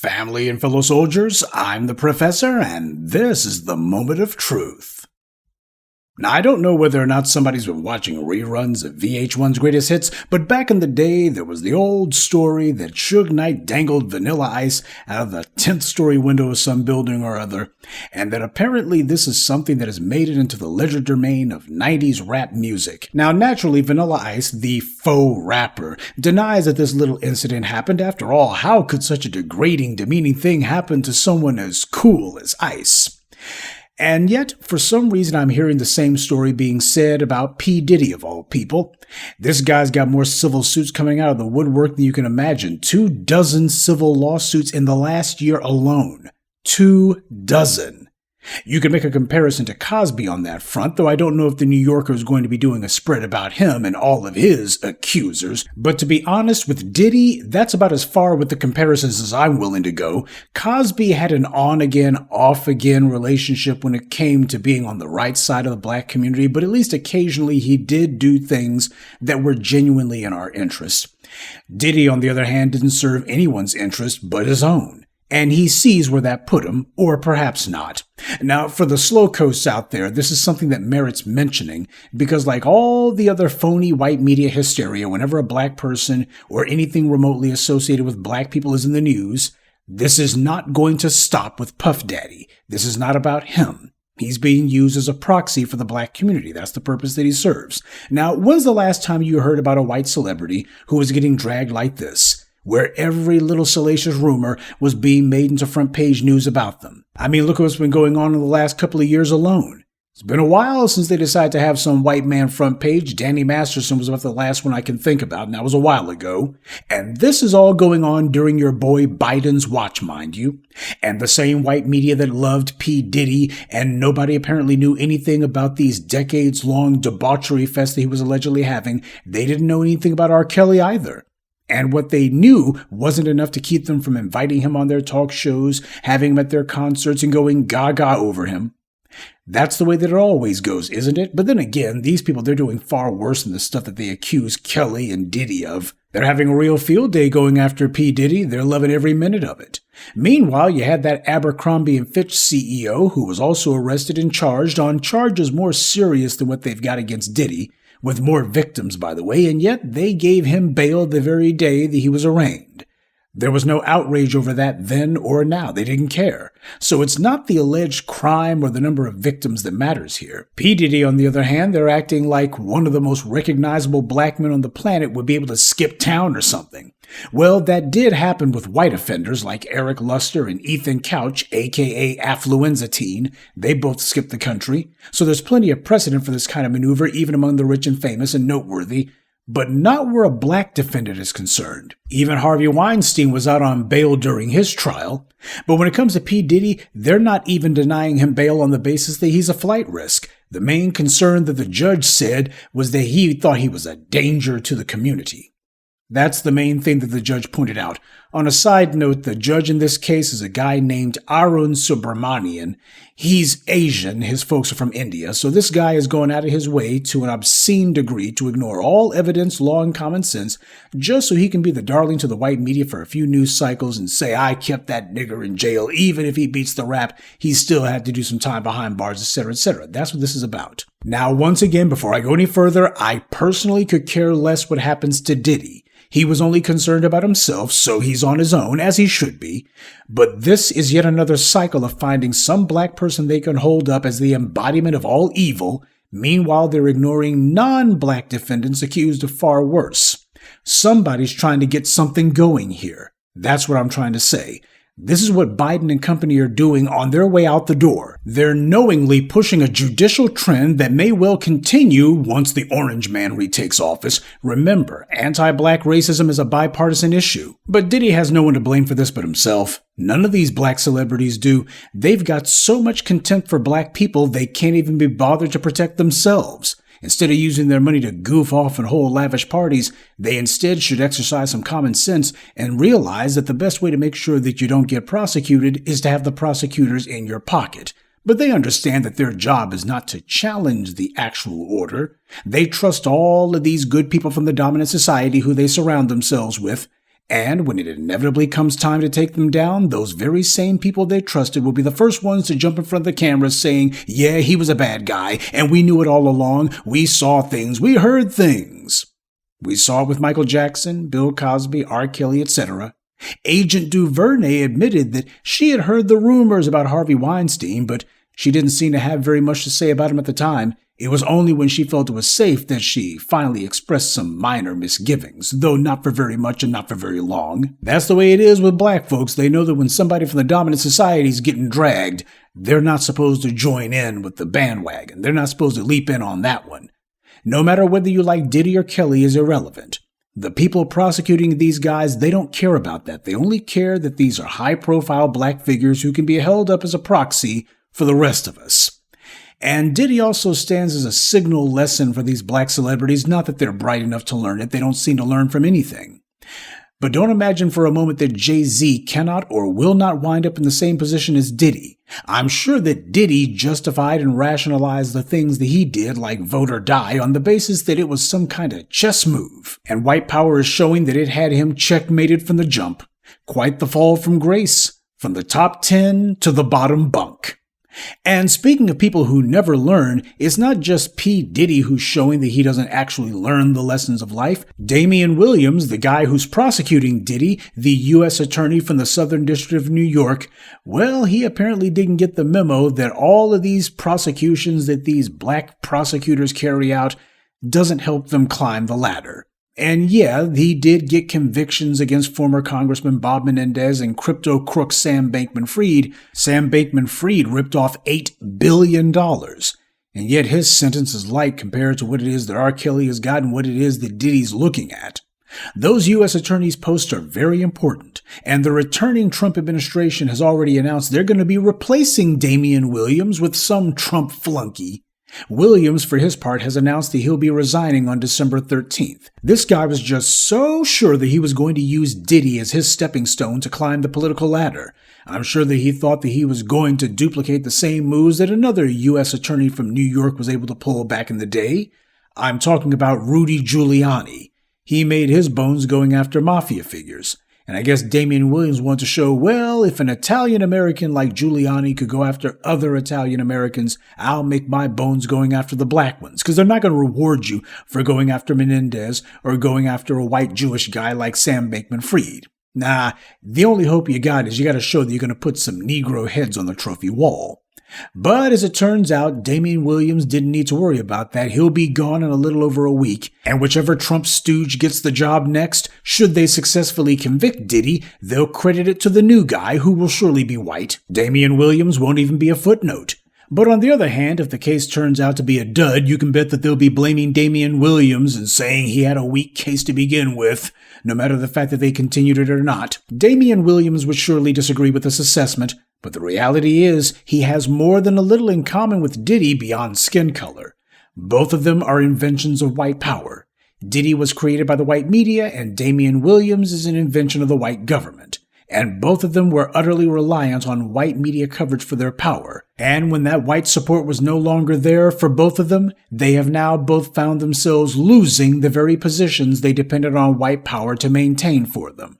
Family and fellow soldiers, I'm the Professor, and this is the Moment of Truth. Now, I don't know whether or not somebody's been watching reruns of VH1's Greatest Hits, but back in the day, there was the old story that Suge Knight dangled Vanilla Ice out of the 10th story window of some building or other, and that apparently this is something that has made it into the legerdemain of 90s rap music. Now, naturally, Vanilla Ice, the faux rapper, denies that this little incident happened. After all, how could such a degrading, demeaning thing happen to someone as cool as Ice? And yet, for some reason, I'm hearing the same story being said about P. Diddy, of all people. This guy's got more civil suits coming out of the woodwork than you can imagine. 24 civil lawsuits in the last year alone. 24. You can make a comparison to Cosby on that front, though I don't know if the New Yorker is going to be doing a spread about him and all of his accusers. But to be honest with Diddy, that's about as far with the comparisons as I'm willing to go. Cosby had an on-again, off-again relationship when it came to being on the right side of the black community, but at least occasionally he did do things that were genuinely in our interest. Diddy, on the other hand, didn't serve anyone's interest but his own. And he sees where that put him, or perhaps not. Now, for the slow coasts out there, this is something that merits mentioning, because like all the other phony white media hysteria, whenever a black person or anything remotely associated with black people is in the news, this is not going to stop with Puff Daddy. This is not about him. He's being used as a proxy for the black community. That's the purpose that he serves. Now, when's the last time you heard about a white celebrity who was getting dragged like this, where every little salacious rumor was being made into front page news about them? I mean, look at what's been going on in the last couple of years alone. It's been a while since they decided to have some white man front page. Danny Masterson was about the last one I can think about, and that was a while ago. And this is all going on during your boy Biden's watch, mind you. And the same white media that loved P. Diddy, and nobody apparently knew anything about these decades-long debauchery fests that he was allegedly having, they didn't know anything about R. Kelly either. And what they knew wasn't enough to keep them from inviting him on their talk shows, having him at their concerts, and going gaga over him. That's the way that it always goes, isn't it? But then again, these people, they're doing far worse than the stuff that they accuse Kelly and Diddy of. They're having a real field day going after P. Diddy. They're loving every minute of it. Meanwhile, you had that Abercrombie & Fitch CEO who was also arrested and charged on charges more serious than what they've got against Diddy, with more victims, by the way, and yet they gave him bail the very day that he was arraigned. There was no outrage over that then or now. They didn't care. So it's not the alleged crime or the number of victims that matters here. P. Diddy, on the other hand, they're acting like one of the most recognizable black men on the planet would be able to skip town or something. Well, that did happen with white offenders like Eric Luster and Ethan Couch, aka Affluenza Teen. They both skipped the country. So there's plenty of precedent for this kind of maneuver, even among the rich and famous and noteworthy. But not where a black defendant is concerned. Even Harvey Weinstein was out on bail during his trial. But when it comes to P. Diddy, they're not even denying him bail on the basis that he's a flight risk. The main concern that the judge said was that he thought he was a danger to the community. That's the main thing that the judge pointed out. On a side note, the judge in this case is a guy named Arun Subramanian. He's Asian, his folks are from India, so this guy is going out of his way to an obscene degree to ignore all evidence, law, and common sense, just so he can be the darling to the white media for a few news cycles and say, I kept that nigger in jail. Even if he beats the rap, he still had to do some time behind bars, etc., etc. That's what this is about. Now, once again, before I go any further, I personally could care less what happens to Diddy. He was only concerned about himself, so he's on his own, as he should be. But this is yet another cycle of finding some black person they can hold up as the embodiment of all evil. Meanwhile, they're ignoring non-black defendants accused of far worse. Somebody's trying to get something going here. That's what I'm trying to say. This is what Biden and company are doing on their way out the door. They're knowingly pushing a judicial trend that may well continue once the orange man retakes office. Remember, anti-black racism is a bipartisan issue. But Diddy has no one to blame for this but himself. None of these black celebrities do. They've got so much contempt for black people they can't even be bothered to protect themselves. Instead of using their money to goof off and hold lavish parties, they instead should exercise some common sense and realize that the best way to make sure that you don't get prosecuted is to have the prosecutors in your pocket. But they understand that their job is not to challenge the actual order. They trust all of these good people from the dominant society who they surround themselves with, And when it inevitably comes time to take them down, those very same people they trusted will be the first ones to jump in front of the cameras saying, yeah, he was a bad guy, and we knew it all along. We saw things. We heard things. We saw it with Michael Jackson, Bill Cosby, R. Kelly, etc. Agent DuVernay admitted that she had heard the rumors about Harvey Weinstein, but she didn't seem to have very much to say about him at the time. It was only when she felt it was safe that she finally expressed some minor misgivings, though not for very much and not for very long. That's the way it is with black folks. They know that when somebody from the dominant society is getting dragged, they're not supposed to join in with the bandwagon. They're not supposed to leap in on that one. No matter whether you like Diddy or Kelly is irrelevant. The people prosecuting these guys, they don't care about that. They only care that these are high-profile black figures who can be held up as a proxy for the rest of us. And Diddy also stands as a signal lesson for these black celebrities, not that they're bright enough to learn it, they don't seem to learn from anything. But don't imagine for a moment that Jay-Z cannot or will not wind up in the same position as Diddy. I'm sure that Diddy justified and rationalized the things that he did, like vote or die, on the basis that it was some kind of chess move. And white power is showing that it had him checkmated from the jump. Quite the fall from grace, from the top 10 to the bottom bunk. And speaking of people who never learn, it's not just P. Diddy who's showing that he doesn't actually learn the lessons of life. Damian Williams, the guy who's prosecuting Diddy, the U.S. attorney from the Southern District of New York, well, he apparently didn't get the memo that all of these prosecutions that these black prosecutors carry out doesn't help them climb the ladder. And yeah, he did get convictions against former Congressman Bob Menendez and crypto crook Sam Bankman-Fried. Sam Bankman-Fried ripped off $8 billion. And yet his sentence is light compared to what it is that R. Kelly has got and what it is that Diddy's looking at. Those U.S. attorneys' posts are very important, and the returning Trump administration has already announced they're going to be replacing Damian Williams with some Trump flunky. Williams, for his part, has announced that he'll be resigning on December 13th. This guy was just so sure that he was going to use Diddy as his stepping stone to climb the political ladder. I'm sure that he thought that he was going to duplicate the same moves that another U.S. attorney from New York was able to pull back in the day. I'm talking about Rudy Giuliani. He made his bones going after mafia figures. And I guess Damian Williams wanted to show, well, if an Italian-American like Giuliani could go after other Italian-Americans, I'll make my bones going after the black ones. Because they're not going to reward you for going after Menendez or going after a white Jewish guy like Sam Bankman-Fried. Nah, the only hope you got is you got to show that you're going to put some Negro heads on the trophy wall. But as it turns out, Damian Williams didn't need to worry about that. He'll be gone in a little over a week, and whichever Trump stooge gets the job next, should they successfully convict Diddy, they'll credit it to the new guy who will surely be white. Damian Williams won't even be a footnote. But on the other hand, if the case turns out to be a dud, you can bet that they'll be blaming Damian Williams and saying he had a weak case to begin with, no matter the fact that they continued it or not. Damian Williams would surely disagree with this assessment, but the reality is he has more than a little in common with Diddy beyond skin color. Both of them are inventions of white power. Diddy was created by the white media, and Damian Williams is an invention of the white government. And both of them were utterly reliant on white media coverage for their power. And when that white support was no longer there for both of them, they have now both found themselves losing the very positions they depended on white power to maintain for them.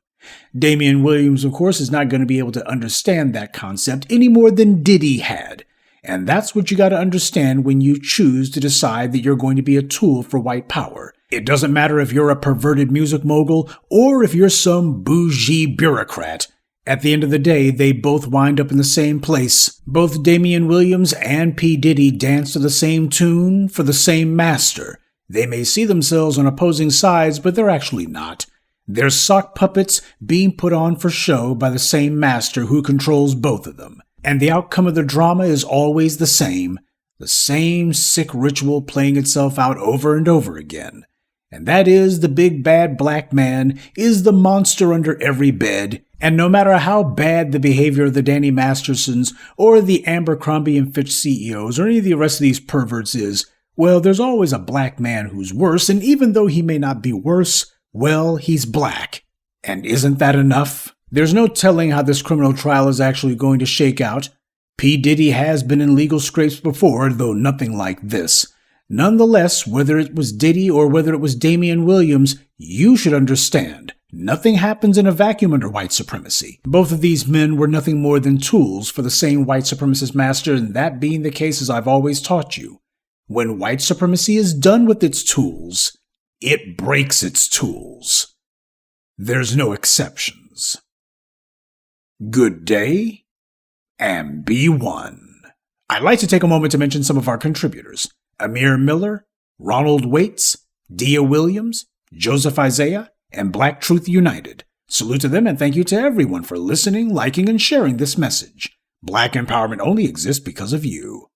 Damian Williams, of course, is not going to be able to understand that concept any more than Diddy had. And that's what you got to understand when you choose to decide that you're going to be a tool for white power. It doesn't matter if you're a perverted music mogul or if you're some bougie bureaucrat. At the end of the day, they both wind up in the same place. Both Damian Williams and P. Diddy dance to the same tune for the same master. They may see themselves on opposing sides, but they're actually not. They're sock puppets being put on for show by the same master who controls both of them. And the outcome of the drama is always the same sick ritual playing itself out over and over again. And that is the big bad black man is the monster under every bed. And no matter how bad the behavior of the Danny Mastersons or the Abercrombie and Fitch CEOs or any of the rest of these perverts is, well, there's always a black man who's worse. And even though he may not be worse, well, he's black. And isn't that enough? There's no telling how this criminal trial is actually going to shake out. P. Diddy has been in legal scrapes before, though nothing like this. Nonetheless, whether it was Diddy or whether it was Damian Williams, you should understand. Nothing happens in a vacuum under white supremacy. Both of these men were nothing more than tools for the same white supremacist master, and that being the case, as I've always taught you, when white supremacy is done with its tools, it breaks its tools. There's no exceptions. Good day, and be one. I'd like to take a moment to mention some of our contributors: Amir Miller, Ronald Waits, Dia Williams, Joseph Isaiah, and Black Truth United. Salute to them, and thank you to everyone for listening, liking, and sharing this message. Black empowerment only exists because of you.